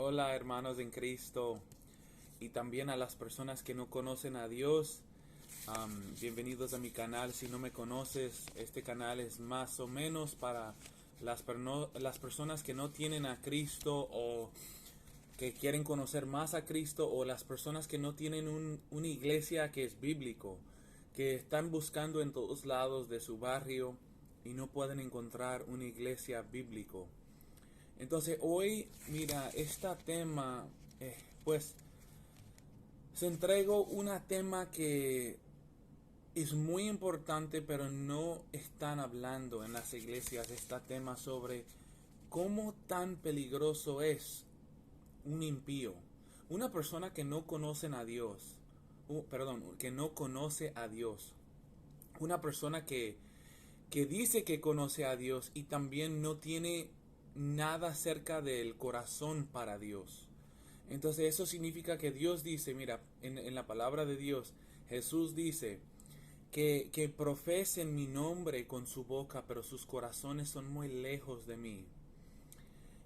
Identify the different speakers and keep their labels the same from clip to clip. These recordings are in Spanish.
Speaker 1: Hola hermanos en Cristo y también a las personas que no conocen a Dios. Bienvenidos a mi canal. Si no me conoces, este canal es más o menos para las personas que no tienen a Cristo o que quieren conocer más a Cristo, o las personas que no tienen una iglesia que es bíblico, que están buscando en todos lados de su barrio y no pueden encontrar una iglesia bíblico. Entonces hoy, mira, este tema, pues, se entregó un tema que es muy importante, pero no están hablando en las iglesias. Este tema sobre cómo tan peligroso es un impío, una persona que no conoce a Dios, que no conoce a Dios, una persona que dice que conoce a Dios y también no tiene nada cerca del corazón para Dios. Entonces eso significa que Dios dice, mira, en la palabra de Dios, Jesús dice que profesen mi nombre con su boca, pero sus corazones son muy lejos de mí.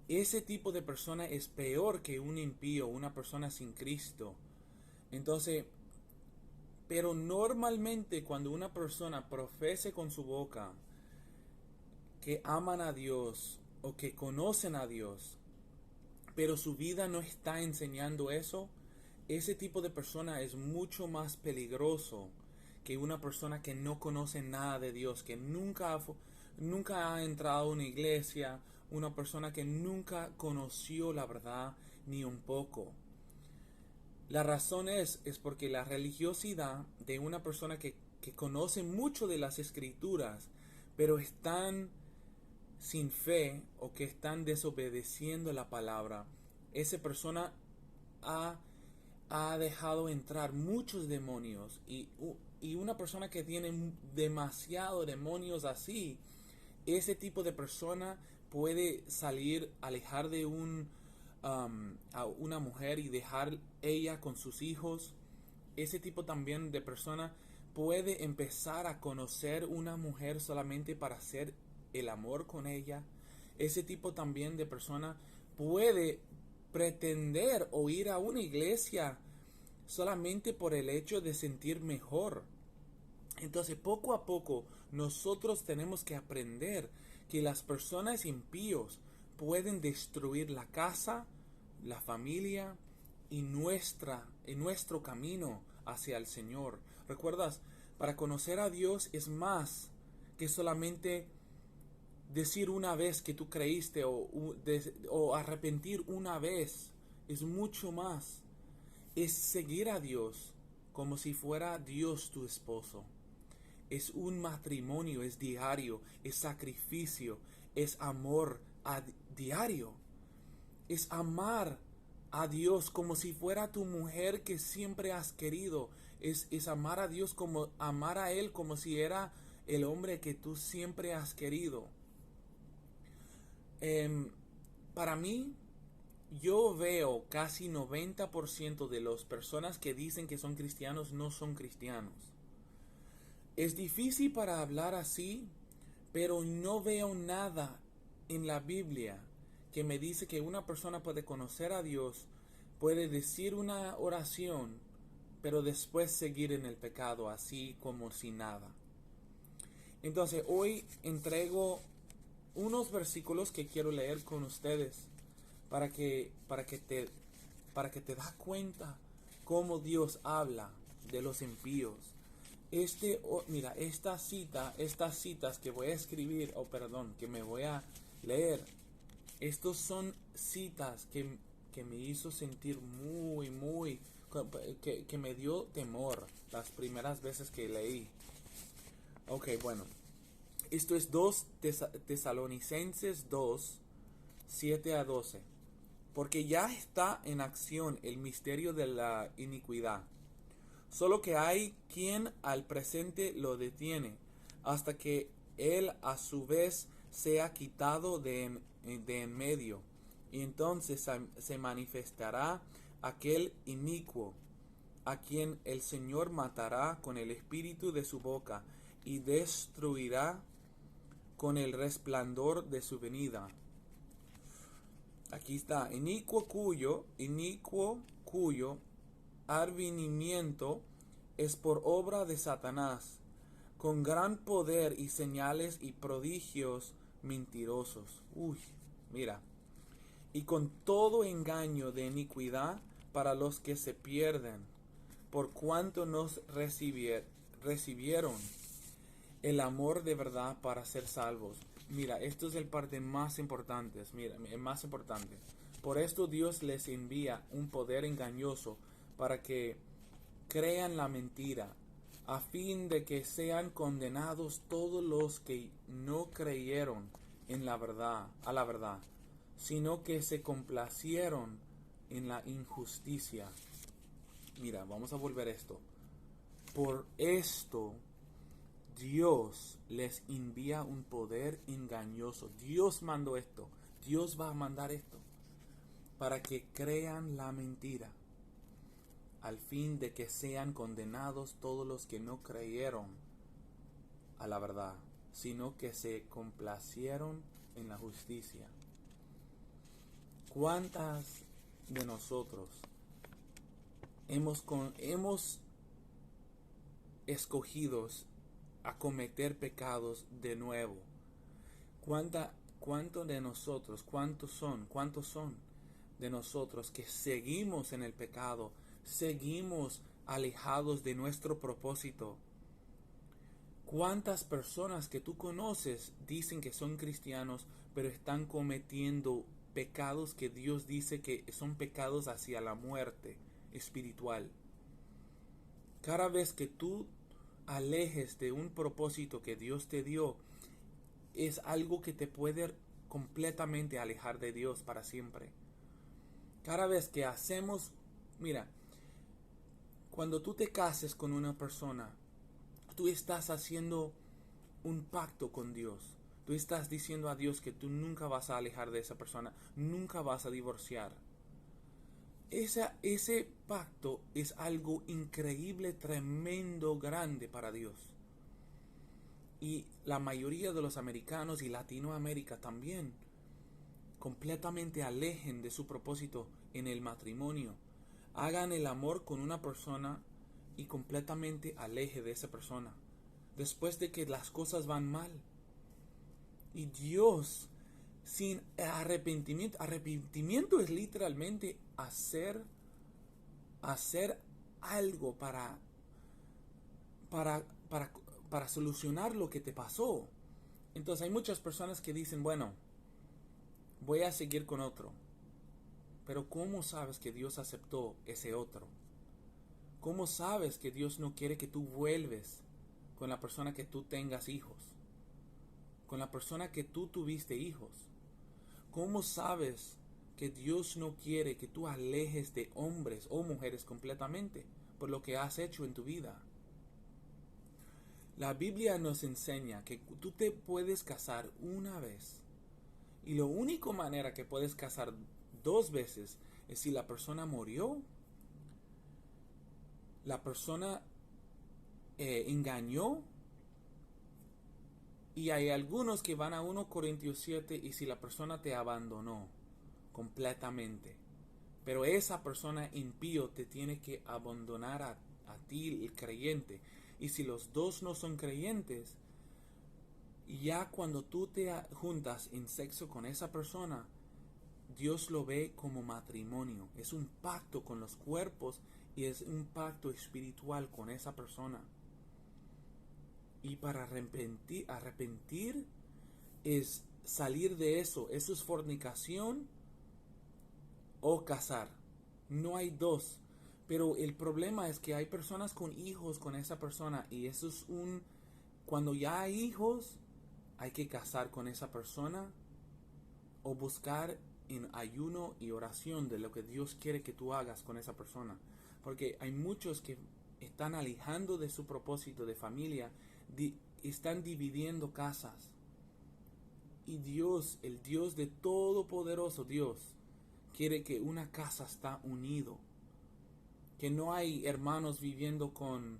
Speaker 1: Ese tipo de persona es peor que un impío, una persona sin Cristo. Entonces, pero normalmente cuando una persona profese con su boca que aman a Dios o que conocen a Dios, pero su vida no está enseñando eso, ese tipo de persona es mucho más peligroso que una persona que no conoce nada de Dios, que nunca ha entrado a una iglesia, una persona que nunca conoció la verdad ni un poco. La razón es porque la religiosidad de una persona que conoce mucho de las escrituras, pero están sin fe o que están desobedeciendo la palabra, esa persona ha, ha dejado entrar muchos demonios, y una persona que tiene demasiados demonios así, ese tipo de persona puede salir, alejar de a una mujer y dejar ella con sus hijos. Ese tipo también de persona puede empezar a conocer una mujer solamente para hacer el amor con ella. Ese tipo también de persona puede pretender o ir a una iglesia solamente por el hecho de sentir mejor. Entonces, poco a poco, nosotros tenemos que aprender que las personas impíos pueden destruir la casa, la familia y nuestro camino hacia el Señor. ¿Recuerdas? Para conocer a Dios es más que solamente decir una vez que tú creíste o arrepentir una vez. Es mucho más. Es seguir a Dios como si fuera Dios tu esposo. Es un matrimonio, es diario, es sacrificio, es amor diario. Es amar a Dios como si fuera tu mujer que siempre has querido. Es amar a Dios como amar a Él como si era el hombre que tú siempre has querido. Em, para mí, yo veo casi 90% de las personas que dicen que son cristianos no son cristianos. Es difícil para hablar así, pero no veo nada en la Biblia que me dice que una persona puede conocer a Dios, puede decir una oración, pero después seguir en el pecado, así como si nada. Entonces hoy entrego unos versículos que quiero leer con ustedes para que te das cuenta cómo Dios habla de los impíos. Mira, estas citas que voy a escribir, que me voy a leer, estos son citas que me hizo sentir que me dio temor las primeras veces que leí. Ok, bueno, esto es 2 Tesalonicenses 2, 7 a 12. Porque ya está en acción el misterio de la iniquidad, solo que hay quien al presente lo detiene, hasta que él a su vez sea quitado de en medio, y entonces se manifestará aquel inicuo, a quien el Señor matará con el espíritu de su boca, y destruirá con el resplandor de su venida. Aquí está, inicuo cuyo advenimiento es por obra de Satanás, con gran poder y señales y prodigios mentirosos. Uy, mira. Y con todo engaño de iniquidad para los que se pierden, por cuanto nos recibieron el amor de verdad para ser salvos. Mira, esto es el parte más importante. Mira, el más importante. Por esto Dios les envía un poder engañoso para que crean la mentira, a fin de que sean condenados todos los que no creyeron en la verdad, a la verdad, sino que se complacieron en la injusticia. Mira, vamos a volver esto. Por esto Dios les envía un poder engañoso. Dios mandó esto. Dios va a mandar esto para que crean la mentira, al fin de que sean condenados todos los que no creyeron a la verdad, sino que se complacieron en la justicia. ¿Cuántas de nosotros hemos escogidos a cometer pecados de nuevo? ¿Cuántos de nosotros, cuántos son de nosotros que seguimos en el pecado, seguimos alejados de nuestro propósito? ¿Cuántas personas que tú conoces dicen que son cristianos, pero están cometiendo pecados que Dios dice que son pecados hacia la muerte espiritual? Cada vez que tú alejes de un propósito que Dios te dio, es algo que te puede completamente alejar de Dios para siempre. Cada vez que hacemos, mira, cuando tú te cases con una persona, tú estás haciendo un pacto con Dios. Tú estás diciendo a Dios que tú nunca vas a alejar de esa persona, nunca vas a divorciar. Ese pacto es algo increíble, tremendo, grande para Dios. Y la mayoría de los americanos y Latinoamérica también completamente alejen de su propósito en el matrimonio. Hagan el amor con una persona y completamente aleje de esa persona después de que las cosas van mal. Y Dios, sin arrepentimiento es literalmente hacer algo para, para solucionar lo que te pasó. Entonces hay muchas personas que dicen, bueno, voy a seguir con otro. Pero ¿cómo sabes que Dios aceptó ese otro? ¿Cómo sabes que Dios no quiere que tú vuelves con la persona que tú tengas hijos? Con la persona que tú tuviste hijos. ¿Cómo sabes que Dios no quiere que tú alejes de hombres o mujeres completamente por lo que has hecho en tu vida? La Biblia nos enseña que tú te puedes casar una vez. Y la única manera que puedes casar 2 veces es si la persona murió, la persona engañó, y hay algunos que van a 1 Corintios 7 y si la persona te abandonó completamente. Pero esa persona impío te tiene que abandonar a ti, el creyente. Y si los dos no son creyentes, ya cuando tú te juntas en sexo con esa persona, Dios lo ve como matrimonio. Es un pacto con los cuerpos y es un pacto espiritual con esa persona. Y para arrepentir es salir de eso. Eso es fornicación o casar. No hay dos. Pero el problema es que hay personas con hijos con esa persona y eso es cuando ya hay hijos, hay que casar con esa persona o buscar en ayuno y oración de lo que Dios quiere que tú hagas con esa persona. Porque hay muchos que están alejando de su propósito de familia, están dividiendo casas. Y Dios, el Dios de todopoderoso Dios, quiere que una casa está unido. Que no hay hermanos viviendo con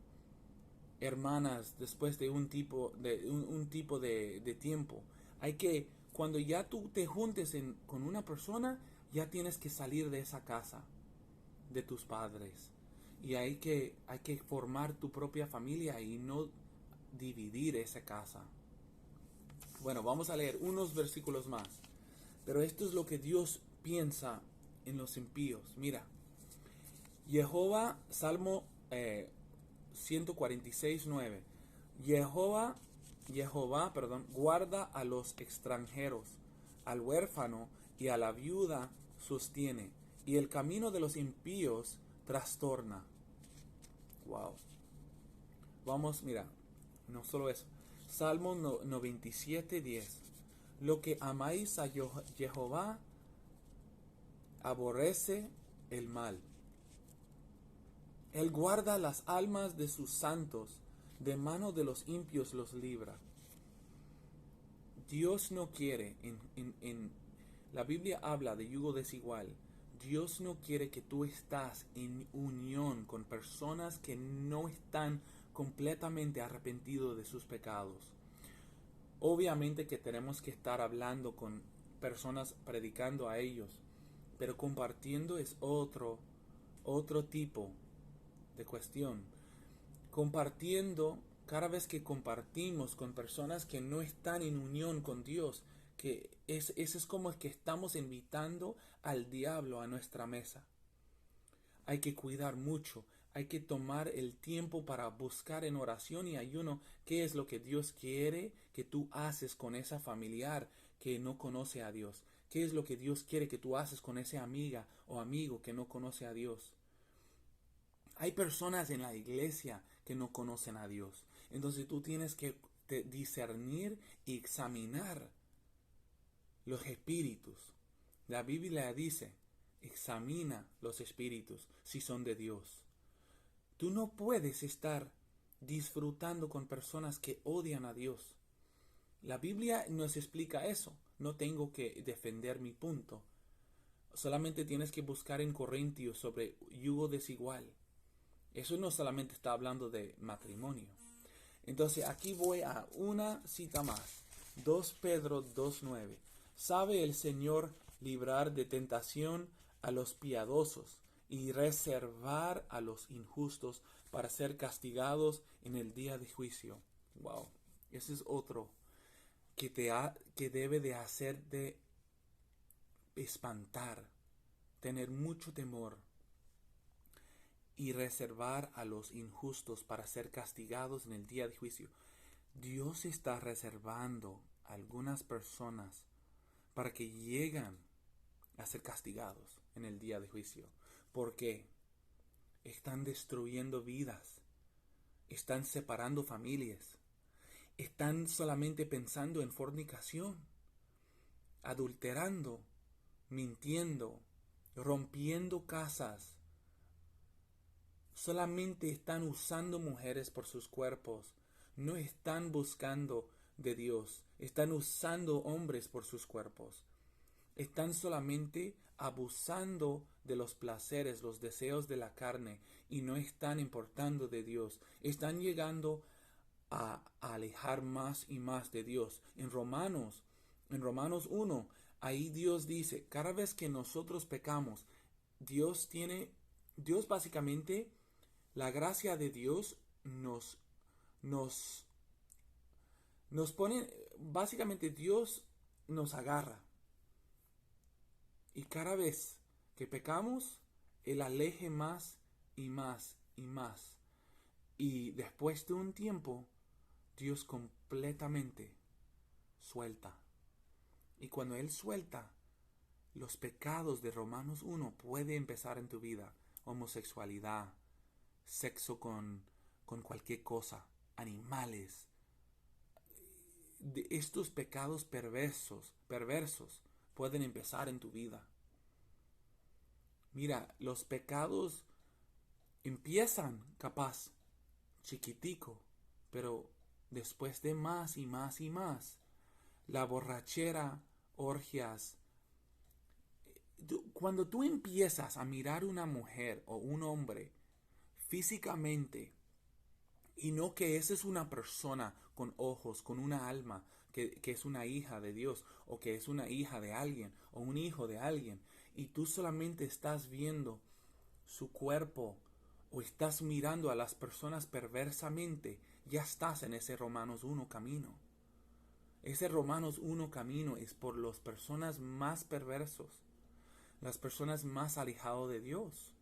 Speaker 1: hermanas después de un tipo de tiempo. Hay que, cuando ya tú te juntes con una persona, Ya tienes que salir de esa casa, de tus padres. Y hay que formar tu propia familia y no dividir esa casa. Bueno, vamos a leer unos versículos más. Pero esto es lo que Dios piensa en los impíos. Mira, Jehová, Salmo 146:9. Jehová, guarda a los extranjeros, al huérfano y a la viuda sostiene, y el camino de los impíos trastorna. Wow. Vamos, mira, no solo eso. Salmo 97:10. Lo que amáis a Jehová aborrece el mal. Él guarda las almas de sus santos, de mano de los impios los libra. Dios no quiere, en la Biblia habla de yugo desigual. Dios no quiere que tú estás en unión con personas que no están completamente arrepentidos de sus pecados. Obviamente que tenemos que estar hablando con personas, predicando a ellos, pero compartiendo es otro tipo de cuestión. Compartiendo, cada vez que compartimos con personas que no están en unión con Dios, que eso es como que estamos invitando al diablo a nuestra mesa. Hay que cuidar mucho, hay que tomar el tiempo para buscar en oración y ayuno qué es lo que Dios quiere que tú haces con esa familiar que no conoce a Dios. ¿Qué es lo que Dios quiere que tú haces con esa amiga o amigo que no conoce a Dios? Hay personas en la iglesia que no conocen a Dios. Entonces tú tienes que discernir y examinar los espíritus. La Biblia dice, examina los espíritus si son de Dios. Tú no puedes estar disfrutando con personas que odian a Dios. La Biblia nos explica eso. No tengo que defender mi punto. Solamente tienes que buscar en Corintios sobre yugo desigual. Eso no solamente está hablando de matrimonio. Entonces aquí voy a una cita más. 2 Pedro 2:9. ¿Sabe el Señor librar de tentación a los piadosos y reservar a los injustos para ser castigados en el día de juicio? Wow. Ese es otro que debe de hacerte espantar, tener mucho temor. Y reservar a los injustos para ser castigados en el día de juicio. Dios está reservando a algunas personas para que lleguen a ser castigados en el día de juicio. Porque están destruyendo vidas, están separando familias, están solamente pensando en fornicación, adulterando, mintiendo, rompiendo casas. Solamente están usando mujeres por sus cuerpos. No están buscando de Dios. Están usando hombres por sus cuerpos. Están solamente abusando de los placeres, los deseos de la carne y no están importando de Dios. Están llegando a alejar más y más de Dios. En Romanos 1, ahí Dios dice, cada vez que nosotros pecamos, Dios básicamente, la gracia de Dios nos pone, básicamente Dios nos agarra. Y cada vez que pecamos, Él aleje más y más y más. Y después de un tiempo, Dios completamente suelta. Y cuando Él suelta, los pecados de Romanos 1 puede empezar en tu vida. Homosexualidad, sexo con cualquier cosa, animales. De estos pecados perversos pueden empezar en tu vida. Mira, los pecados empiezan capaz chiquitico, pero después de más y más y más, la borrachera, orgias. Cuando tú empiezas a mirar una mujer o un hombre físicamente, y no que esa es una persona con ojos, con una alma, que es una hija de Dios, o que es una hija de alguien, o un hijo de alguien, y tú solamente estás viendo su cuerpo o estás mirando a las personas perversamente, ya estás en ese Romanos 1 camino. Ese Romanos 1 camino es por las personas más perversos, las personas más alejadas de Dios.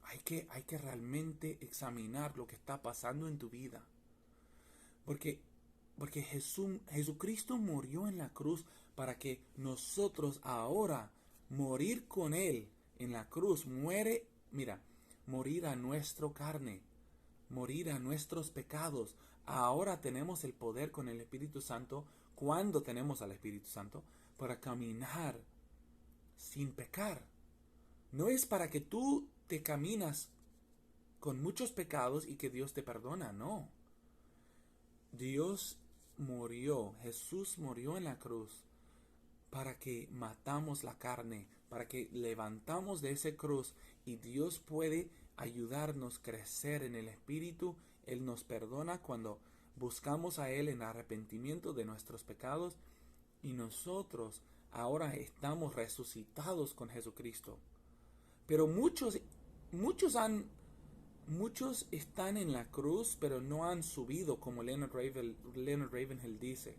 Speaker 1: Hay que realmente examinar lo que está pasando en tu vida. Porque Jesucristo murió en la cruz para que nosotros ahora morir con Él en la cruz. Morir a nuestra carne, morir a nuestros pecados. Ahora tenemos el poder con el Espíritu Santo, cuando tenemos al Espíritu Santo, para caminar sin pecar. No es para que tú te caminas con muchos pecados y que Dios te perdona, no. Jesús murió en la cruz para que matamos la carne, para que levantamos de esa cruz y Dios puede ayudarnos a crecer en el Espíritu. Él nos perdona cuando buscamos a Él en arrepentimiento de nuestros pecados y nosotros ahora estamos resucitados con Jesucristo. Pero muchos están en la cruz, pero no han subido, como Leonard Ravenhill dice.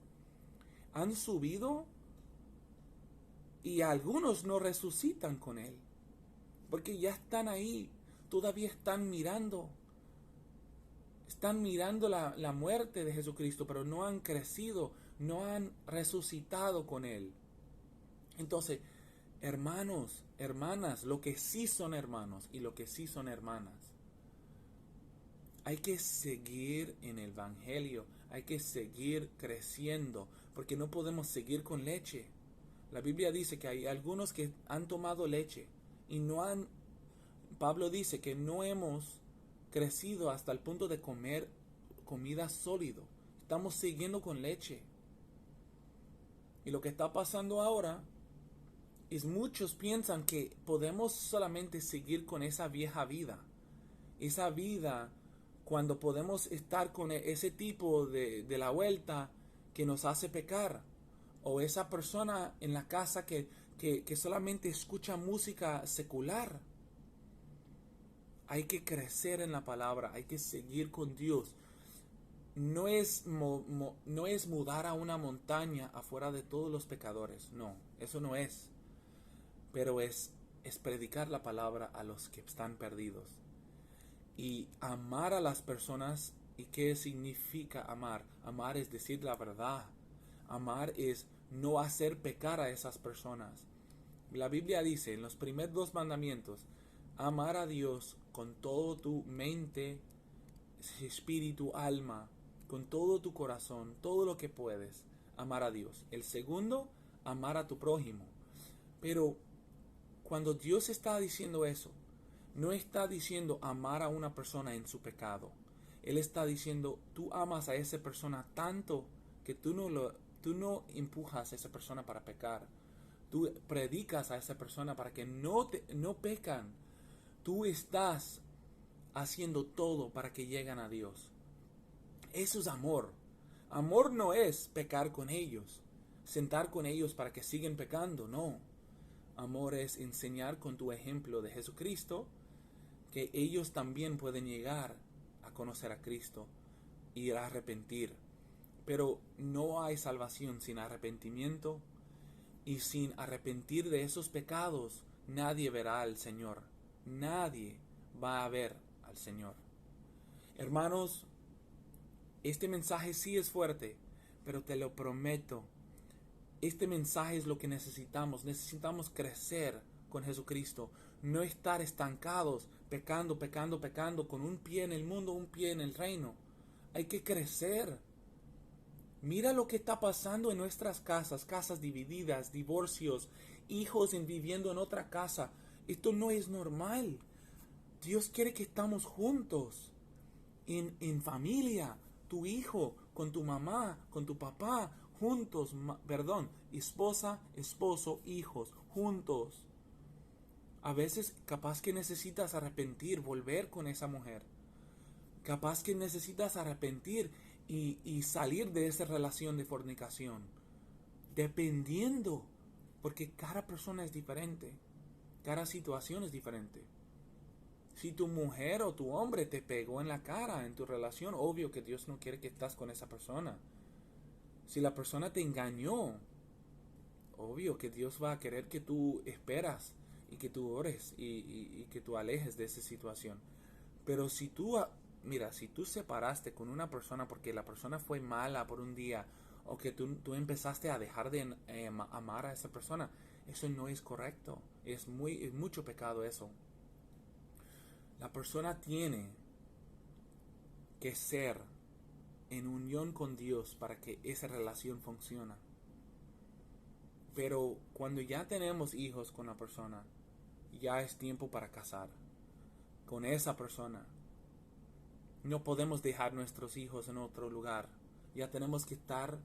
Speaker 1: Han subido y algunos no resucitan con Él, porque ya están ahí, todavía están mirando la muerte de Jesucristo, pero no han crecido, no han resucitado con Él. Entonces, hermanos, hermanas, lo que sí son hermanos y lo que sí son hermanas, hay que seguir en el Evangelio, hay que seguir creciendo, porque no podemos seguir con leche. La Biblia dice que hay algunos que han tomado leche y Pablo dice que no hemos crecido hasta el punto de comer comida sólida. Estamos siguiendo con leche. Y lo que está pasando ahora es muchos piensan que podemos solamente seguir con esa vieja vida. Esa vida cuando podemos estar con ese tipo de la vuelta que nos hace pecar. O esa persona en la casa que solamente escucha música secular. Hay que crecer en la palabra, hay que seguir con Dios. No es mudar a una montaña afuera de todos los pecadores, no, eso no es. Pero es predicar la palabra a los que están perdidos. Y amar a las personas. ¿Y qué significa amar? Amar es decir la verdad. Amar es no hacer pecar a esas personas. La Biblia dice en los primeros 2 mandamientos, amar a Dios con todo tu mente, espíritu, alma, con todo tu corazón, todo lo que puedes, amar a Dios. El segundo, amar a tu prójimo. Pero cuando Dios está diciendo eso, no está diciendo amar a una persona en su pecado. Él está diciendo, tú amas a esa persona tanto que tú no empujas a esa persona para pecar. Tú predicas a esa persona para que no pecan. Tú estás haciendo todo para que lleguen a Dios. Eso es amor. Amor no es pecar con ellos, sentar con ellos para que sigan pecando, no. Amor es enseñar con tu ejemplo de Jesucristo que ellos también pueden llegar a conocer a Cristo y a arrepentir. Pero no hay salvación sin arrepentimiento, y sin arrepentir de esos pecados nadie verá al Señor. Nadie va a ver al Señor. Hermanos, este mensaje sí es fuerte, pero te lo prometo, este mensaje es lo que necesitamos. Necesitamos crecer con Jesucristo, no estar estancados, pecando, con un pie en el mundo, un pie en el reino. Hay que crecer. Mira lo que está pasando en nuestras casas divididas, divorcios, hijos viviendo en otra casa. Esto no es normal. Dios quiere que estamos juntos, en familia, tu hijo, con tu mamá, con tu papá, juntos, esposa, esposo, hijos, juntos. A veces capaz que necesitas arrepentir, volver con esa mujer. Capaz que necesitas arrepentir y salir de esa relación de fornicación. Dependiendo Porque cada persona es diferente. Cada situación es diferente. Si tu mujer o tu hombre te pegó en la cara en tu relación, obvio que Dios no quiere que estás con esa persona. Si la persona te engañó, obvio que Dios va a querer que tú esperas y que tú ores y que tú alejes de esa situación. Pero si tú, mira, si tú separaste con una persona porque la persona fue mala por un día o que tú empezaste a dejar de amar a esa persona, eso no es correcto. Es mucho pecado eso. La persona tiene que ser en unión con Dios para que esa relación funcione. Pero cuando ya tenemos hijos con la persona, ya es tiempo para casar con esa persona. No podemos dejar nuestros hijos en otro lugar. Ya tenemos que estar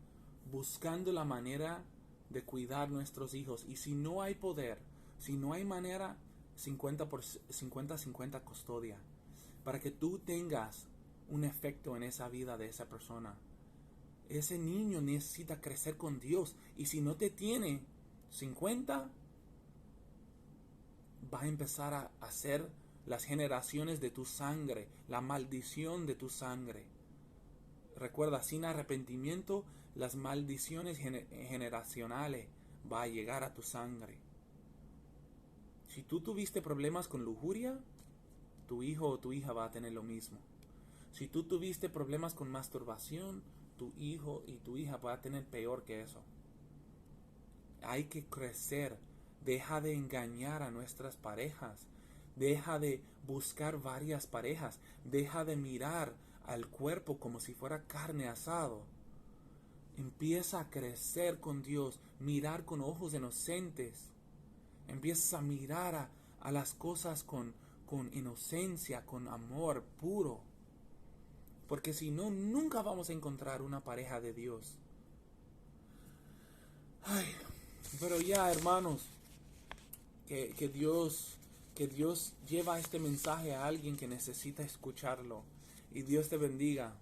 Speaker 1: buscando la manera de cuidar nuestros hijos. Y si no hay poder, si no hay manera, 50-50 custodia. Para que tú tengas un efecto en esa vida de esa persona. Ese niño necesita crecer con Dios. Y si no te tiene 50, va a empezar a hacer las generaciones de tu sangre, la maldición de tu sangre. Recuerda, sin arrepentimiento, las maldiciones generacionales va a llegar a tu sangre. Si tú tuviste problemas con lujuria, tu hijo o tu hija va a tener lo mismo. Si tú tuviste problemas con masturbación, tu hijo y tu hija va a tener peor que eso. Hay que crecer. Deja de engañar a nuestras parejas. Deja de buscar varias parejas. Deja de mirar al cuerpo como si fuera carne asado. Empieza a crecer con Dios. Mirar con ojos inocentes. Empieza a mirar a las cosas con inocencia, con amor puro. Porque si no, nunca vamos a encontrar una pareja de Dios. Ay, pero ya, hermanos, que Dios lleva este mensaje a alguien que necesita escucharlo. Y Dios te bendiga.